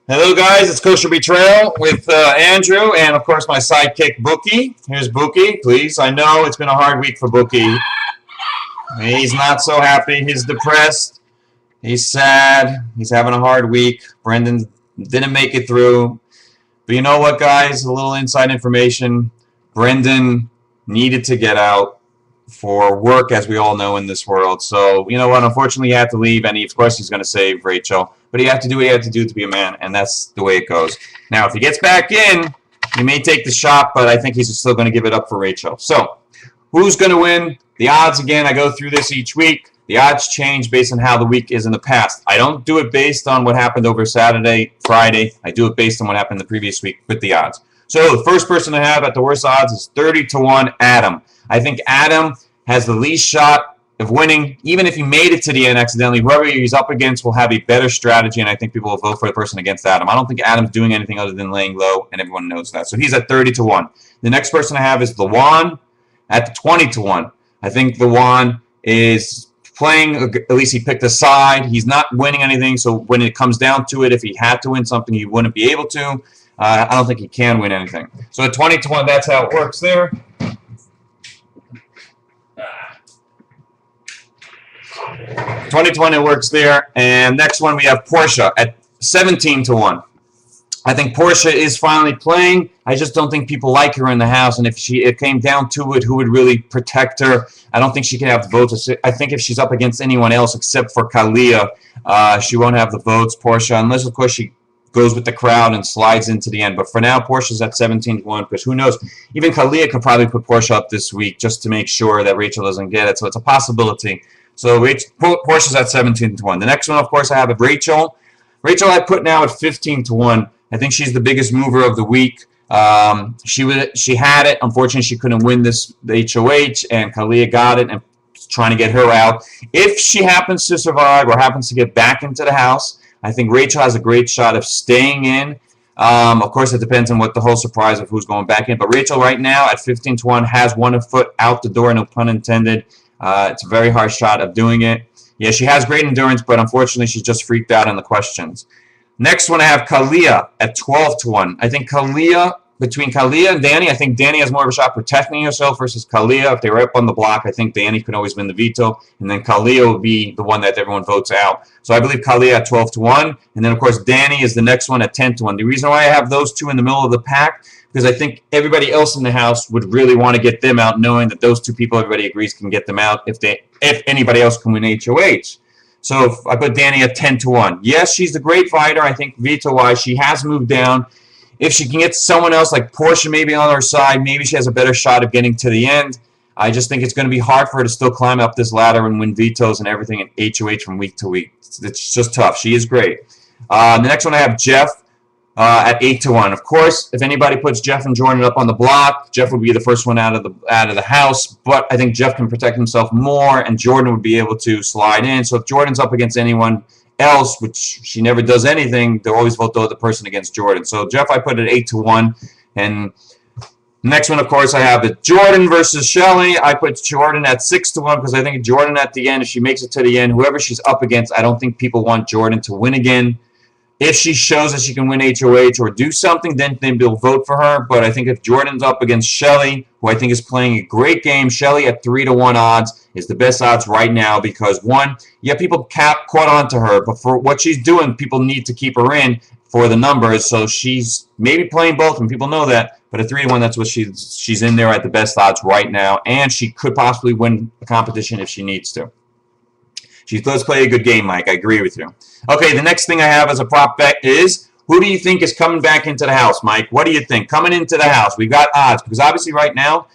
Hello, guys. It's Kosher Bet-rayal with Andrew, and of course my sidekick Bookie. Here's Bookie, please. I know it's been a hard week for Bookie. He's not so happy. He's depressed. He's sad. He's having a hard week. Brendan didn't make it through. But you know what, guys? A little inside information. Brendan needed to get out for work, as we all know in this world. So, you know what? Unfortunately, he had to leave, and of course he's going to save Rachel. But he had to do what he had to do to be a man, and that's the way it goes. Now, if he gets back in, he may take the shot, but I think he's still going to give it up for Rachel. So, who's going to win? The odds, again, I go through this each week. The odds change based on how the week is in the past. I don't do it based on what happened over Saturday, Friday. I do it based on what happened the previous week with the odds. So, the first person I have at the worst odds is 30-1, Adam. I think Adam has the least shot of winning. Even if he made it to the end accidentally, whoever he's up against will have a better strategy, and I think people will vote for the person against Adam. I don't think Adam's doing anything other than laying low, and everyone knows that. So he's at 30-1. The next person I have is Lawan at the 20-1. I think Lawan is playing, at least he picked a side. He's not winning anything, so when it comes down to it, if he had to win something, he wouldn't be able to. I don't think he can win anything. So at 20-1, that's how it works there. 20-20 works there. And next one we have Portia at 17-1. I think Portia is finally playing. I just don't think people like her in the house. And if it came down to it, who would really protect her? I don't think she can have the votes. I think if she's up against anyone else except for Kalia, she won't have the votes, Portia, unless, of course, she goes with the crowd and slides into the end. But for now, Portia's at 17-1, because who knows? Even Kalia could probably put Portia up this week just to make sure that Rachel doesn't get it. So it's a possibility. So Portia's at 17-1. The next one, of course, I have Rachel. Rachel I put now at 15-1. I think she's the biggest mover of the week. She had it. Unfortunately, she couldn't win the HOH, and Kalia got it and trying to get her out. If she happens to survive or happens to get back into the house, I think Rachel has a great shot of staying in. Of course, it depends on what the whole surprise of who's going back in. But Rachel right now at 15-1 has one foot out the door, no pun intended. It's a very hard shot of doing it. Yeah, she has great endurance, but unfortunately she's just freaked out on the questions. Next one I have Kalia at 12-1. I think between Kalia and Danny, I think Danny has more of a shot protecting herself versus Kalia. If they were up on the block, I think Danny could always win the veto, and then Kalia will be the one that everyone votes out. So I believe Kalia at 12-1, and then of course Danny is the next one at 10-1. The reason why I have those two in the middle of the pack, because I think everybody else in the house would really want to get them out, knowing that those two people everybody agrees can get them out if anybody else can win HOH. So if I put Danny at 10-1. Yes, she's a great fighter. I think veto-wise, she has moved down. If she can get someone else like Portia maybe on her side, maybe she has a better shot of getting to the end. I just think it's going to be hard for her to still climb up this ladder and win vetoes and everything in HOH from week to week. It's just tough. She is great. The next one I have Jeff at 8-1. Of course, if anybody puts Jeff and Jordan up on the block, Jeff would be the first one out of the house. But I think Jeff can protect himself more, and Jordan would be able to slide in. So if Jordan's up against anyone else, which she never does anything, they'll always vote the other person against Jordan. So Jeff I put at 8-1. And next one, of course, I have the Jordan versus Shelly. I put Jordan at 6-1 because I think Jordan at the end, if she makes it to the end, whoever she's up against, I don't think people want Jordan to win again. If she shows that she can win HOH or do something, then they'll vote for her. But I think if Jordan's up against Shelly, who I think is playing a great game, Shelly at 3-1 odds is the best odds right now because, one, yeah, people caught on to her, but for what she's doing, people need to keep her in for the numbers. So she's maybe playing both, and people know that. But at 3-1, that's what she's in there at the best odds right now, and she could possibly win the competition if she needs to. She does play a good game, Mike. I agree with you. Okay, the next thing I have as a prop bet is, who do you think is coming back into the house, Mike? What do you think? Coming into the house. We've got odds, because obviously right now,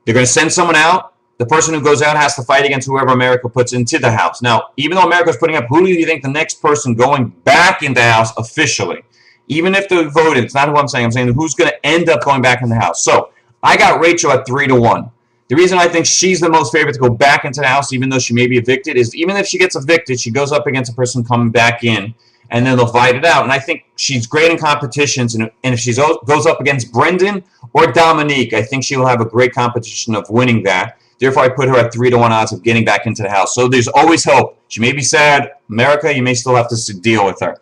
they're going to send someone out. The person who goes out has to fight against whoever America puts into the house. Now, even though America's putting up, who do you think the next person going back in the house officially? Even if they're voted, it's not who I'm saying who's going to end up going back in the house. So, I got Rachel at 3-1. The reason I think she's the most favorite to go back into the house, even though she may be evicted, is even if she gets evicted, she goes up against a person coming back in, and then they'll fight it out. And I think she's great in competitions, and if she goes up against Brendan or Dominique, I think she will have a great competition of winning that. Therefore, I put her at 3-1 odds of getting back into the house. So there's always hope. She may be sad. America, you may still have to deal with her.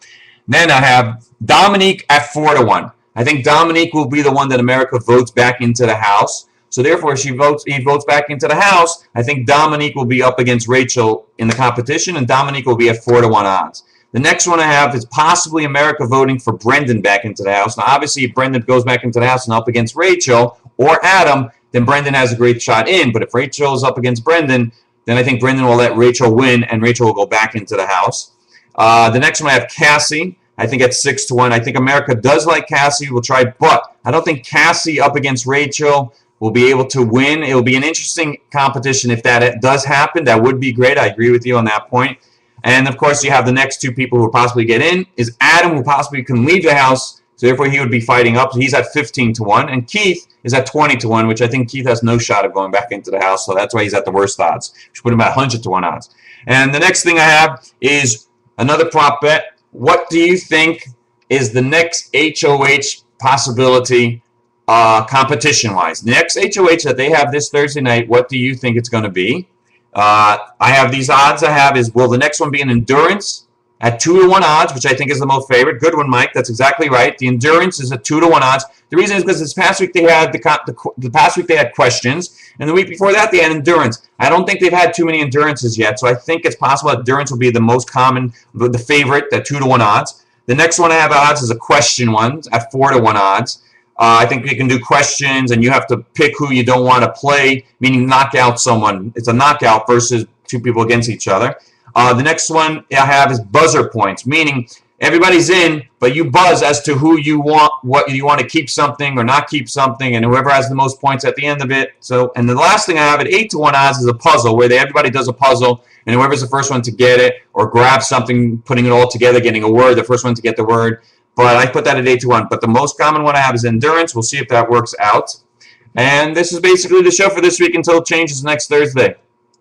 Then I have Dominique at 4 to 1. I think Dominique will be the one that America votes back into the House. So therefore, he votes back into the House. I think Dominique will be up against Rachel in the competition, and Dominique will be at 4 to 1 odds. The next one I have is possibly America voting for Brendan back into the House. Now, obviously, if Brendan goes back into the House and up against Rachel or Adam, then Brendan has a great shot in. But if Rachel is up against Brendan, then I think Brendan will let Rachel win, and Rachel will go back into the House. The next one I have Cassie. I think at 6 to 1. I think America does like Cassie. We'll try, but I don't think Cassie up against Rachel will be able to win. It will be an interesting competition if that does happen. That would be great. I agree with you on that point. And, of course, you have the next two people who will possibly get in. Is Adam, who possibly can leave the House, so therefore he would be fighting up. He's at 15 to 1. And Keith is at 20 to 1, which I think Keith has no shot of going back into the House, so that's why he's at the worst odds. We should put him at 100 to 1 odds. And the next thing I have is another prop bet. What do you think is the next HOH possibility competition-wise? The next HOH that they have this Thursday night, what do you think it's going to be? I have these odds I have is, will the next one be an endurance at 2 to 1 odds, which I think is the most favorite. Good one, Mike. That's exactly right. The endurance is at 2 to 1 odds. The reason is because this past week they had the past week they had questions, and the week before that they had endurance. I don't think they've had too many endurances yet, so I think it's possible that endurance will be the most common, the favorite, at 2 to 1 odds. The next one I have odds is a question one at 4 to 1 odds. I think you can do questions, and you have to pick who you don't want to play, meaning knock out someone. It's a knockout versus two people against each other. The next one I have is buzzer points, meaning everybody's in, but you buzz as to who you want, what you want to keep something or not keep something, and whoever has the most points at the end of it. So, and the last thing I have at 8 to 1 odds is a puzzle, where everybody does a puzzle, and whoever's the first one to get it or grab something, putting it all together, getting a word, the first one to get the word. But I put that at 8 to 1. But the most common one I have is endurance. We'll see if that works out. And this is basically the show for this week until it changes next Thursday.